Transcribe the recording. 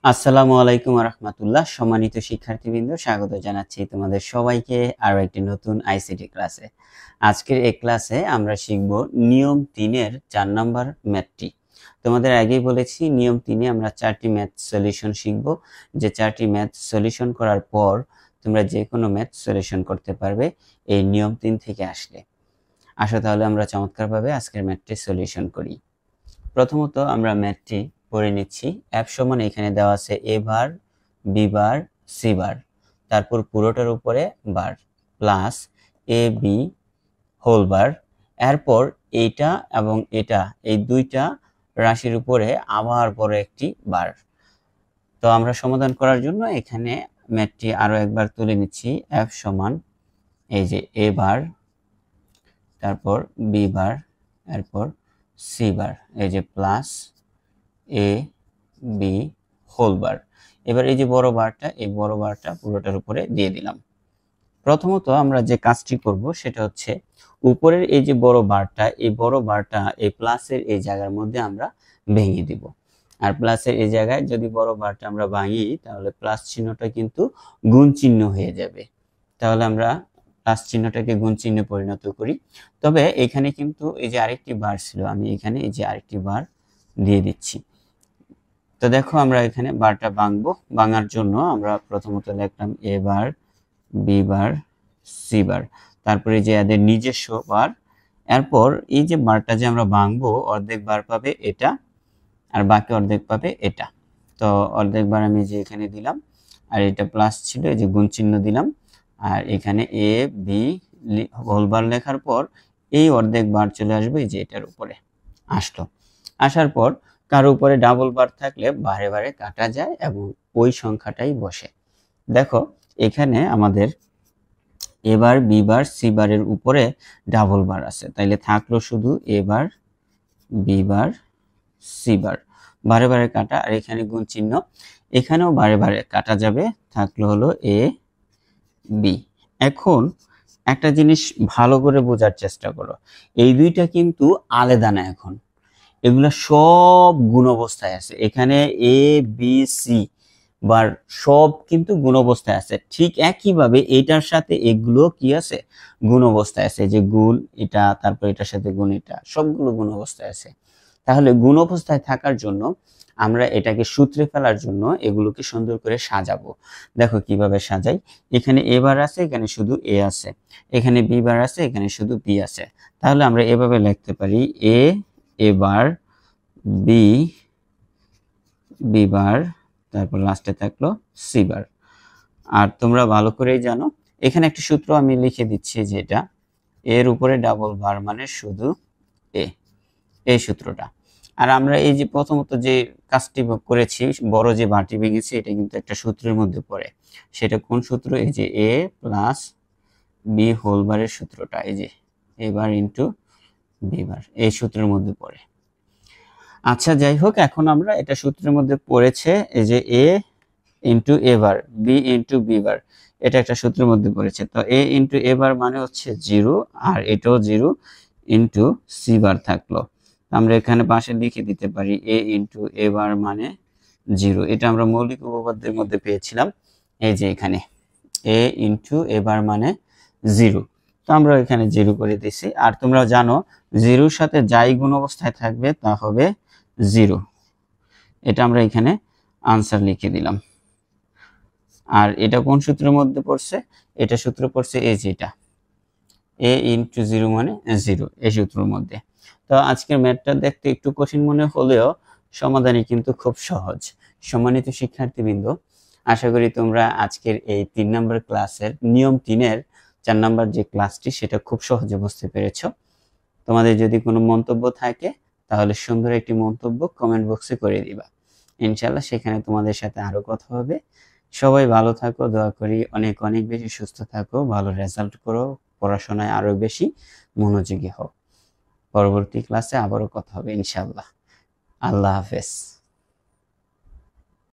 আসসালামু আলাইকুম রাহমাতুল্লাহ। সম্মানিত শিক্ষার্থীবৃন্দ, স্বাগত জানাচ্ছি তোমাদের সবাইকে আরো একটি নতুন আইসিটি ক্লাসে। আজকের এই ক্লাসে আমরা শিখব নিয়ম 3-এর 4 নম্বর ম্যাথটি। তোমাদের আগেই বলেছি নিয়ম 3-এ আমরা 4টি ম্যাথ সলিউশন শিখব, যে 4টি ম্যাথ সলিউশন করার পর তোমরা যে কোনো ম্যাথ সলিউশন করতে পারবে এই নিয়ম 3 থেকে আসলে। আসো তাহলে আমরা চমৎকারভাবে আজকের ম্যাথটি সলিউশন করি। প্রথমত আমরা ম্যাথটি পড়ে নিচ্ছি। এফ সমান এখানে দেওয়া আছে এ বার, বি বার, সি বার, তারপর পুরোটার উপরে বার প্লাস এ বি হোল বার, এরপর এইটা এবং এটা এই দুইটা রাশির উপরে আবার বড় একটি বার। তো আমরা সমাধান করার জন্য এখানে ম্যাথটি আরো একবার তুলে নিচ্ছি। এফ সমান এই যে এ বার, তারপর বি বার, এরপর সি বার, এই যে প্লাস এ বি হোল বার। এবার এই যে বড় বারটা, এই বড় বারটা পুরোটার উপরে দিয়ে দিলাম। প্রথমত আমরা যে কাজটি করব সেটা হচ্ছে উপরের এই যে বড় বারটা, এই বড় বারটা এই প্লাসের এই জায়গার মধ্যে আমরা ভেঙে দিব। আর প্লাসের এই জায়গায় যদি বড় বারটা আমরা ভাঙি তাহলে প্লাস চিহ্নটা কিন্তু গুণ চিহ্ন হয়ে যাবে। তাহলে আমরা প্লাস চিহ্নটাকে গুণ চিহ্নে পরিণত করি। তবে এখানে কিন্তু এই যে আরেকটি বার ছিল, আমি এখানে এই যে আরেকটি বার দিয়ে দিচ্ছি। তো দেখো আমরা এখানে বারটা ভাঙবো। ভাঙার জন্য আমরা প্রথমত লিখলাম এ বার, বি বার, সি বার, তারপরে যে এদের নিজস্ব বার। এরপর এই যে বারটা যে আমরা ভাঙবো, অর্ধেক বার পাবে এটা আর বাকি অর্ধেক পাবে এটা। তো অর্ধেক বার আমি যে এখানে দিলাম, আর এটা প্লাস ছিল, এই যে গুণ চিহ্ন দিলাম। আর এখানে এ বি হোল বার লেখার পর এই অর্ধেক বার চলে আসবে এই যে এটার উপরে আসলো। আসার পর কারো উপরে ডাবল বার থাকলে বারে বারে কাটা যায় এবং ওই সংখ্যাটাই বসে। দেখো এখানে আমাদের এ বার, বি বার, সি বারের উপরে ডাবল বার আছে, তাইলে থাকলো শুধু এ বার, বি বার, সি বার, বারে বারে কাটা। আর এখানে গুণ চিহ্ন, এখানেও বারে বারে কাটা যাবে, থাকলো হলো এ বি। এখন একটা জিনিস ভালো করে বোঝার চেষ্টা করো, এই দুইটা কিন্তু আলাদা না, এখন এগুলা সব গুণ অবস্থায় আছে। এখানে এ বি সি বার সব কিন্তু গুণ অবস্থায় আছে। ঠিক একইভাবে এটার সাথে এগুলো কি আছে, গুণ অবস্থায় আছে। যে গুণ এটা, তারপর এটার সাথে গুণ এটা, সবগুলো গুণ অবস্থায় আছে। তাহলে গুণ অবস্থায় থাকার জন্য আমরা এটাকে সূত্রে ফেলার জন্য এগুলোকে সুন্দর করে সাজাবো। দেখো কিভাবে সাজাই। এখানে এ বার আছে, এখানে শুধু এ আছে, এখানে বি বার আছে, এখানে শুধু বি আছে। তাহলে আমরা এভাবে লিখতে পারি এ বার, বি বার, তারপর লাস্টে থাকলো সি বার। আর তোমরা ভালো করেই জানো, এখানে একটা সূত্র আমি লিখে দিচ্ছি, যেটা এর উপরে ডাবল বার মানে শুধু এ, এই সূত্রটা। আর আমরা এই যে প্রথমত যে কাজটি করেছি, বড় যে বারটি ভেঙেছি, এটা কিন্তু একটা সূত্রের মধ্যে পড়ে। সেটা কোন সূত্র? এই যে এ প্লাস বি হোল বারের সূত্রটা, এই যে এ বার ইন্টু বি বার, এই সূত্রের মধ্যে পড়ে। আচ্ছা যাই হোক, এখন আমরা এটা সূত্রের মধ্যে পড়েছে, এই যে এ ইন্টু এ বার, বি ইন্টু বি বার, এটা একটা সূত্রের মধ্যে পড়েছে। তো এ ইন্টু এ বার মানে হচ্ছে 0, আর এটাও 0 ইন্টু সি বার থাকলো। আমরা এখানে পাশে লিখে দিতে পারি এ ইন্টু এ বার মানে 0। এটা আমরা মৌলিক উপপাদ্যের মধ্যে পেয়েছিলাম, এই যে এখানে এ ইন্টু এ বার মানে 0। তো আমরা এখানে 0 করে দিছি। আর তোমরা জানো 0-র সাথে যাই গুণ অবস্থায় থাকবে তা হবে 0। এটা আমরা এখানে আনসার লিখে দিলাম। আর এটা কোন সূত্রের মধ্যে পড়ছে? এটা সূত্র পড়ছে এই যেটা এ ইন্টু 0 মানে 0, এই সূত্রের মধ্যে। তো আজকের ম্যাথটা দেখতে একটু কঠিন মনে হলেও সমাধানই কিন্তু খুব সহজ। সম্মানিত শিক্ষার্থীবৃন্দ, আশা করি তোমরা আজকের এই 3 নম্বর ক্লাসের নিয়ম 3-এর 4 নম্বর যে ক্লাসটি সেটা খুব সহজে বুঝতে পেরেছো। তোমাদের যদি কোনো মন্তব্য থাকে তাহলে সুন্দর একটি মন্তব্য কমেন্ট বক্সে করে দিবা। ইনশাআল্লাহ সেখানে তোমাদের সাথে আরো কথা হবে। সবাই ভালো থাকো, দোয়া করি অনেক অনেক বেশি সুস্থ থাকো, ভালো রেজাল্ট করো, পড়াশোনায় আরো বেশি মনোযোগী হও। পরবর্তী ক্লাসে আবারও কথা হবে ইনশাআল্লাহ। আল্লাহ হাফেজ।